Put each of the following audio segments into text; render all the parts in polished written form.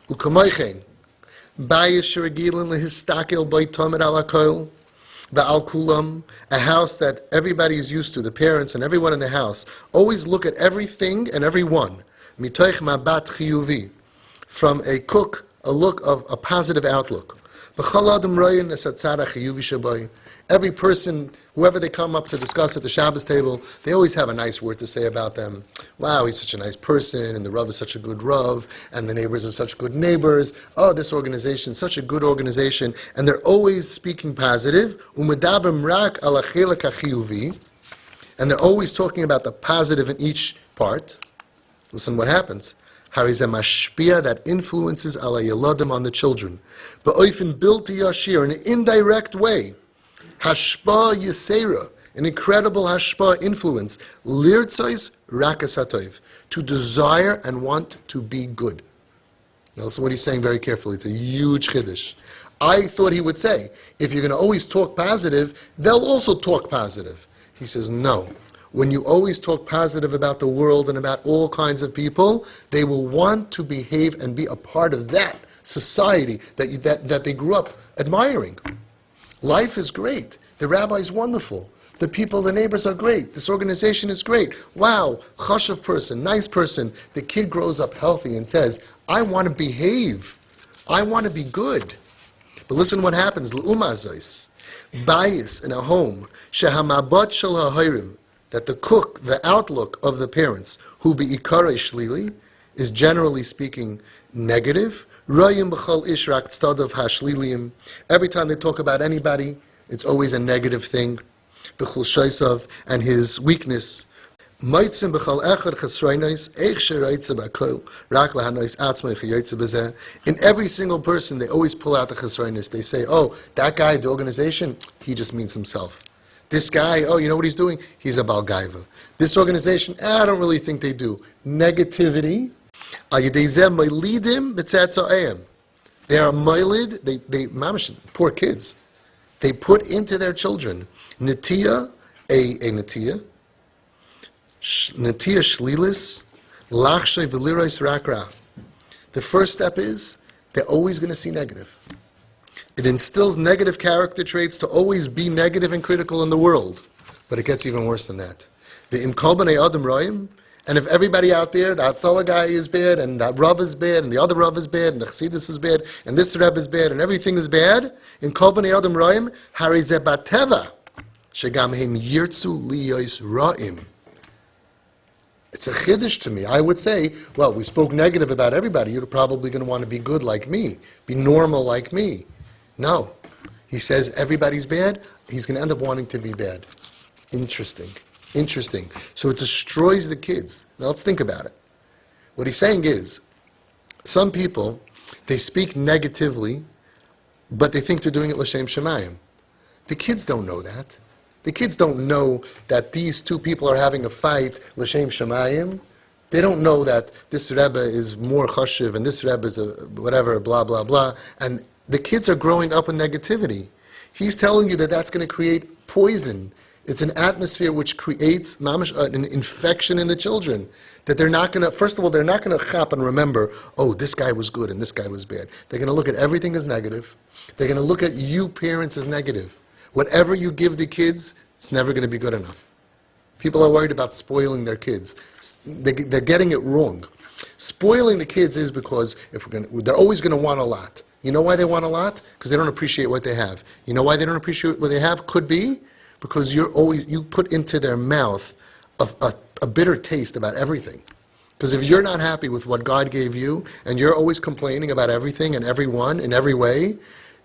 Ukamoichen, bayis sheregilin lehistakel by tomer al hakol, va'al kulam, a house that everybody is used to, the parents and everyone in the house, always look at everything and everyone, mitoich mabat chiyuvi, from a cook, a look of a positive outlook. Every person, whoever they come up to discuss at the Shabbos table, they always have a nice word to say about them. Wow, he's such a nice person, and the Rav is such a good Rav, and the neighbors are such good neighbors. Oh, this organization, such a good organization. And they're always speaking positive. And they're always talking about the positive in each part. Listen what happens. Harizeh mashpia, that influences ala yeladim, on the children. Ba'oifin bilti yashir, in an indirect way. Hashpa yisera, an incredible hashpa influence. Lirtzois rakas hatoiv, to desire and want to be good. Now listen what he's saying very carefully. It's a huge chiddush. I thought he would say, if you're going to always talk positive, they'll also talk positive. He says, no. When you always talk positive about the world and about all kinds of people, they will want to behave and be a part of that society that they grew up admiring. Life is great. The rabbi is wonderful. The people, the neighbors are great. This organization is great. Wow, chashav person, nice person. The kid grows up healthy and says, I want to behave. I want to be good. But listen what happens. L'umazos, bias in a home, shehamabat shel ha'horim, that the cook, the outlook of the parents, who be ikarei shlili, is generally speaking negative. Royim b'chol ish rak tzadav hashlilim. Every time they talk about anybody, it's always a negative thing. B'chol shaisav, and his weakness. Maitzim b'chol echad chesroinais, eich shereitze b'kol, rak lahanois atzmai chayotze b'zeh. In every single person, they always pull out the chesroinais. They say, oh, that guy, the organization, he just means himself. This guy, oh, you know what he's doing? He's a balgaiva. This organization, I don't really think they do. Negativity. They are moilid, they mamish, poor kids. They put into their children netiya, a netiya, netiya shlilis, lachshay v'lirais rakra. The first step is, they're always going to see negative. It instills negative character traits to always be negative and critical in the world. But it gets even worse than that. The imkol b'nei adam roim, and if everybody out there, the Hatzalah guy is bad, and that Rav is bad, and the other Rav is bad, and the Chassidus is bad, and this Reb is bad, and everything is bad, imkol b'nei adam roim, harizeh bateva, shegam him yirtzu liyos ra'im. It's a chiddush to me. I would say, well, we spoke negative about everybody. You're probably going to want to be good like me, be normal like me. No. He says everybody's bad, he's going to end up wanting to be bad. Interesting. So it destroys the kids. Now let's think about it. What he's saying is, some people, they speak negatively, but they think they're doing it l'shem shemayim. The kids don't know that. The kids don't know that these two people are having a fight l'shem shemayim. They don't know that this Rebbe is more chashiv and this Rebbe is a whatever, blah, blah, blah. And the kids are growing up in negativity. He's telling you that that's going to create poison. It's an atmosphere which creates an infection in the children. That they're not going to, first of all, they're not going to chap and remember, oh, this guy was good and this guy was bad. They're going to look at everything as negative. They're going to look at you parents as negative. Whatever you give the kids, it's never going to be good enough. People are worried about spoiling their kids. They're getting it wrong. Spoiling the kids is because they're always going to want a lot. You know why they want a lot? Because they don't appreciate what they have. You know why they don't appreciate what they have? Could be because you put into their mouth a bitter taste about everything. Because if you're not happy with what God gave you, and you're always complaining about everything and everyone in every way,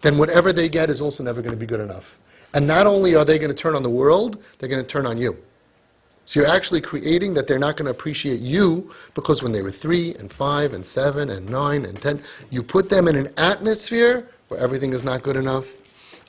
then whatever they get is also never going to be good enough. And not only are they going to turn on the world, they're going to turn on you. So you're actually creating that they're not going to appreciate you because when they were 3 and 5 and 7 and 9 and 10, you put them in an atmosphere where everything is not good enough.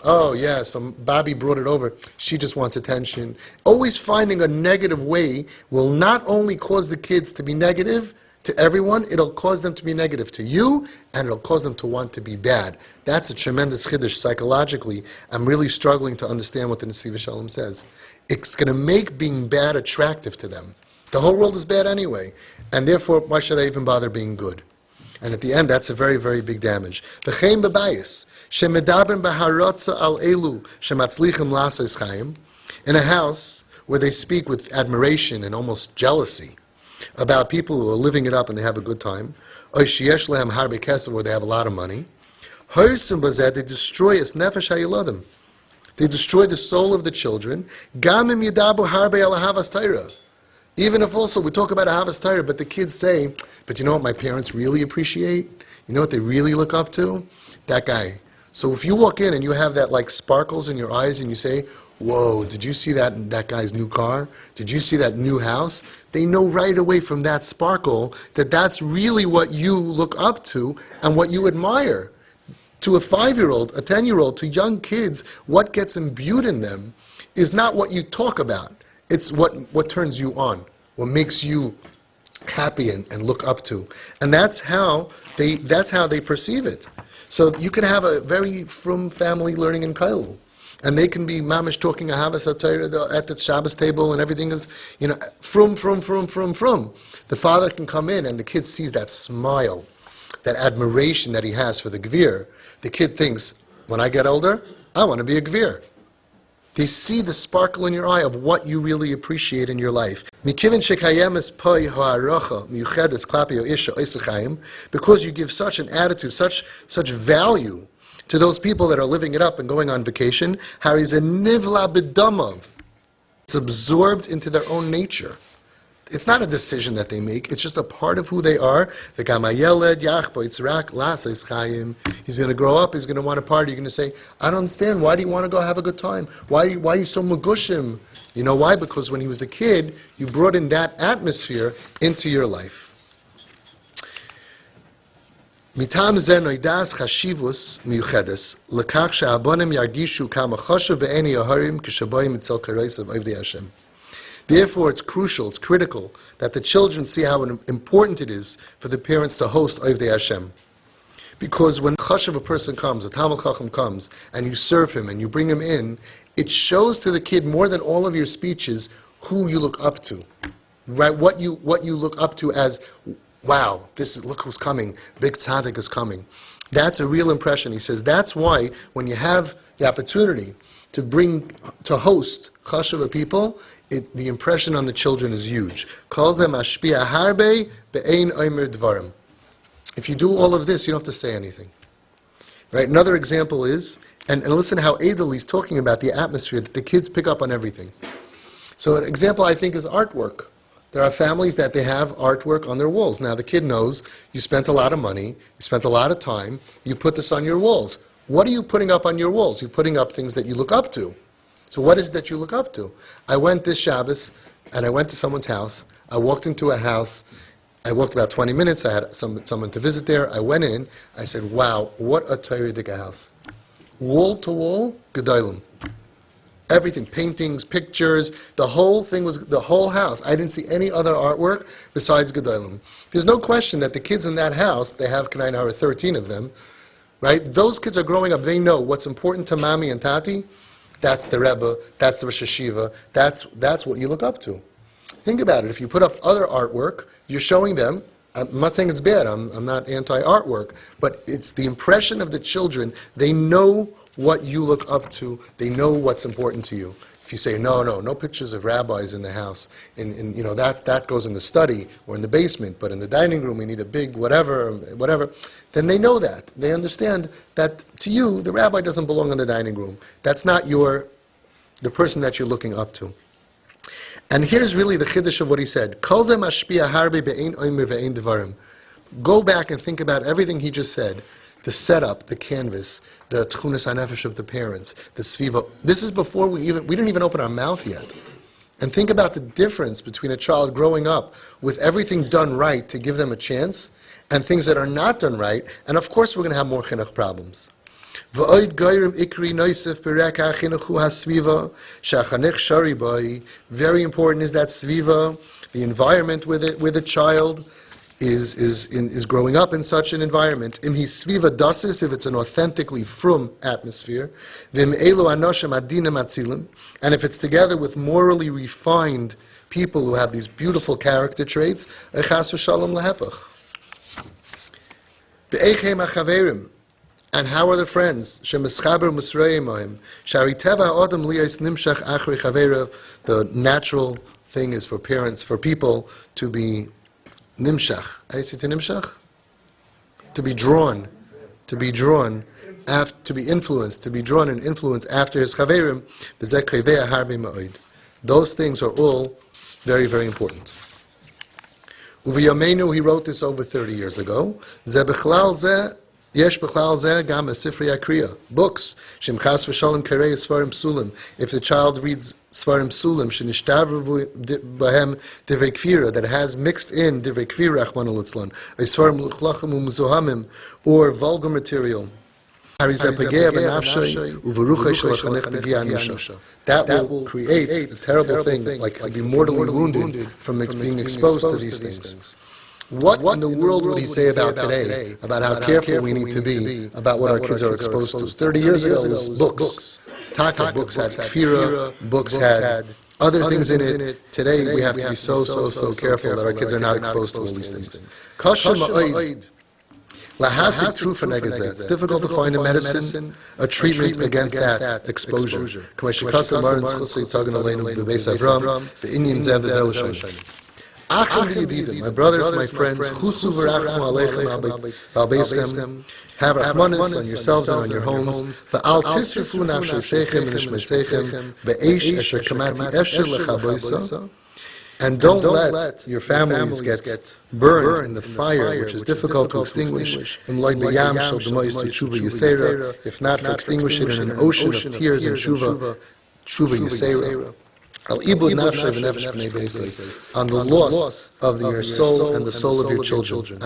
Oh yeah, so Bobby brought it over. She just wants attention. Always finding a negative way will not only cause the kids to be negative to everyone, it'll cause them to be negative to you, and it'll cause them to want to be bad. That's a tremendous chiddush psychologically. I'm really struggling to understand what the Nesivei Shalom says. It's going to make being bad attractive to them. The whole world is bad anyway, and therefore, why should I even bother being good? And at the end, that's a very, very big damage. V'chein b'bayis, shemedaber b'harotza al elu shematzlichim lasos chayim. In a house where they speak with admiration and almost jealousy about people who are living it up and they have a good time, or sheyesh lehem harbe kesef, where they have a lot of money, harsim bazeh, they destroy us nefesh hayeladim. They destroy the soul of the children. Gamim yidabu harbe al ahavas Torah. Even if also we talk about ahavas Torah, but the kids say, but you know what my parents really appreciate? You know what they really look up to? That guy. So if you walk in and you have that like sparkles in your eyes and you say, whoa, did you see that guy's new car? Did you see that new house? They know right away from that sparkle that that's really what you look up to and what you admire. To a 5-year-old, a 10-year-old, to young kids, what gets imbued in them is not what you talk about. It's what turns you on, what makes you happy and look up to. And that's how they perceive it. So you can have a very frum family learning in Kailul. And they can be mamish talking ahavas Torah at the Shabbos table, and everything is, frum. The father can come in, and the kid sees that smile, that admiration that he has for the gvir. The kid thinks, when I get older, I want to be a gvir. They see the sparkle in your eye of what you really appreciate in your life. Because you give such an attitude, such value to those people that are living it up and going on vacation, it's absorbed into their own nature. It's not a decision that they make, it's just a part of who they are. He's going to grow up, he's going to want to party. You're going to say, I don't understand, why do you want to go have a good time? Why are you so magushim? You know why? Because when he was a kid, you brought in that atmosphere into your life. Mitam ze noidas chashivus miyuchedes lekach she'abonim yargishu kama choshev be'eni aharim kishaboyim etzel kareisav avdei Hashem. Therefore, it's crucial, it's critical that the children see how important it is for the parents to host Ovdei Hashem. Because when chashav a person comes, a Talmid Chacham comes, and you serve him and you bring him in, it shows to the kid more than all of your speeches who you look up to, right? What you look up to as, wow, look who's coming, big tzaddik is coming. That's a real impression. He says that's why when you have the opportunity to host chashav people, the impression on the children is huge. If you do all of this, you don't have to say anything. Right? Another example is, and listen how Edel is talking about the atmosphere, that the kids pick up on everything. So an example, I think, is artwork. There are families that they have artwork on their walls. Now the kid knows you spent a lot of money, you spent a lot of time, you put this on your walls. What are you putting up on your walls? You're putting up things that you look up to. So what is it that you look up to? I went this Shabbos, and I went to someone's house. I walked into a house. I walked about 20 minutes. I had someone to visit there. I went in. I said, wow, what a Torah house. Wall to wall, gedolim. Everything, paintings, pictures, the whole thing was, the whole house. I didn't see any other artwork besides gedolim. There's no question that the kids in that house, they have, 13 of them, right? Those kids are growing up. They know what's important to Mami and Tati. That's the Rebbe, that's the Rosh Hashiva, that's what you look up to. Think about it. If you put up other artwork, you're showing them, I'm not saying it's bad, I'm not anti-artwork, but it's the impression of the children. They know what you look up to, they know what's important to you. If you say, no pictures of rabbis in the house, that goes in the study or in the basement, but in the dining room we need a big whatever, then they know that. They understand that to you, the rabbi doesn't belong in the dining room. That's not the person that you're looking up to. And here's really the chiddush of what he said. Kol ze mashpia harbe be'ein omer ve'ein devarim. Go back and think about everything he just said. The setup, the canvas, the tchunas hanefesh of the parents, the sviva. This is before we didn't even open our mouth yet. And think about the difference between a child growing up with everything done right to give them a chance, and things that are not done right, and of course we're going to have more chinuch problems. Very important is that sviva, the environment where the child is growing up in such an environment. Im hi sviva dasis, if it's an authentically frum atmosphere, vim elu anoshim adinim atzilim, and if it's together with morally refined people who have these beautiful character traits, echas v'shalom lehepach. Ve'eichem hachaverim. And how are the friends? Shemischaber musrei mohim. Shari teva adam liyos nimshach achri chavera. The natural thing is for parents, for people, to be nimshach. How do you say to nimshach? To be drawn. To be drawn. To be influenced. To be drawn and influenced after his chaverim. B'zeh krevei harbe ma'od. Those things are all very, very important. Uviyameinu, he wrote this over 30 years ago. Zeh b'chlal zeh. Yesh b'chlal zeh gam sifrei akriya. Books. Shem chas v'shalom karei svarim psulim. If the child reads svarim psulim, shenishtav b'hem divrei kfira, that has mixed in divrei kfira, rachman al-itzlan, svarim luchlachim u'muzohamim, or vulgar material, that will create a terrible thing, like be mortally wounded from being exposed to these things. What in the world would he say about today, about how careful we need to be about what our kids are exposed to? 30 years ago, it was books. Taka books had kfira, books had other things in it. Today, we have to be so careful that our kids are not exposed to all these things. Kasha ma'od. It's difficult to find a medicine, a treatment against that exposure. My brothers, my friends, have rahmanis on yourselves and on your homes. And don't let your families get burned in the fire, which is difficult to extinguish. If not, for extinguish it in an ocean of tears and tshuva yisera. On the loss of your soul and the soul of your children.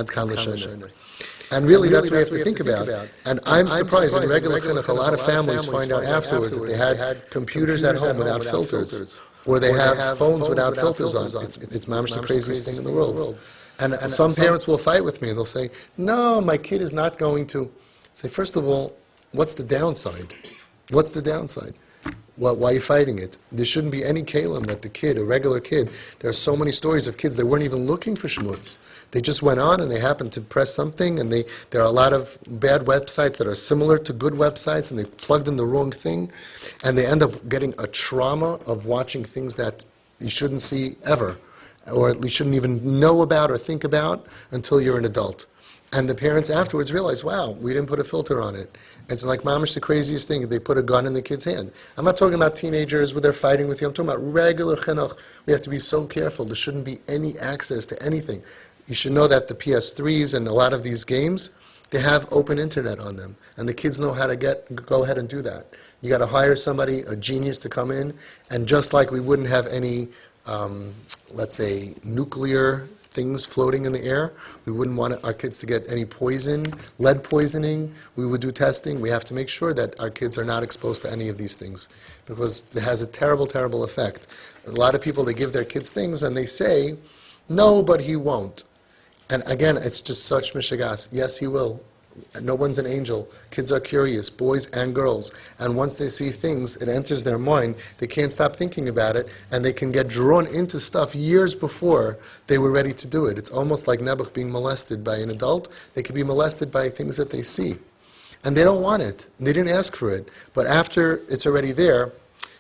And really, that's what we have to think about. And I'm surprised, in regular chinuch, a lot of families find out afterwards that they had computers at home without filters. Or they have phones without filters on. It's mamish the craziest thing in the world. And some parents will fight with me and they'll say, no, my kid is not going to. Say, first of all, what's the downside? What's the downside? Why are you fighting it? There shouldn't be any kalim that the kid, a regular kid, there are so many stories of kids that weren't even looking for shmutz. They just went on and they happened to press something, and there are a lot of bad websites that are similar to good websites, and they plugged in the wrong thing, and they end up getting a trauma of watching things that you shouldn't see ever, or at least shouldn't even know about or think about until you're an adult. And the parents afterwards realize, wow, we didn't put a filter on it. It's like mamish the craziest thing. They put a gun in the kid's hand. I'm not talking about teenagers where they're fighting with you. I'm talking about regular chinuch. We have to be so careful. There shouldn't be any access to anything. You should know that the PS3s and a lot of these games, they have open internet on them. And the kids know how to go ahead and do that. You got to hire somebody, a genius, to come in. And just like we wouldn't have any, let's say, nuclear things floating in the air, we wouldn't want our kids to get any poison, lead poisoning. We would do testing. We have to make sure that our kids are not exposed to any of these things, because it has a terrible, terrible effect. A lot of people, they give their kids things and they say, no, but he won't. And again, it's just such mishigas. Yes, he will. No one's an angel. Kids are curious, boys and girls. And once they see things, it enters their mind. They can't stop thinking about it, and they can get drawn into stuff years before they were ready to do it. It's almost like Nebuch being molested by an adult. They could be molested by things that they see. And they don't want it. They didn't ask for it. But after it's already there,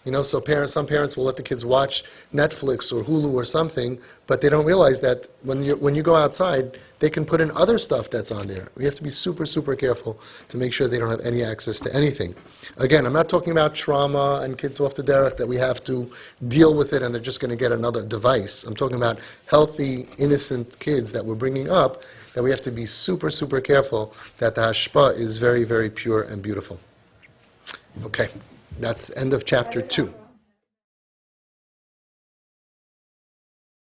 so some parents will let the kids watch Netflix or Hulu or something, but they don't realize that when you go outside, they can put in other stuff that's on there. We have to be super, super careful to make sure they don't have any access to anything. Again, I'm not talking about trauma and kids off the derech that we have to deal with it and they're just going to get another device. I'm talking about healthy, innocent kids that we're bringing up, that we have to be super, super careful that the hashpah is very, very pure and beautiful. Okay. That's end of chapter 2.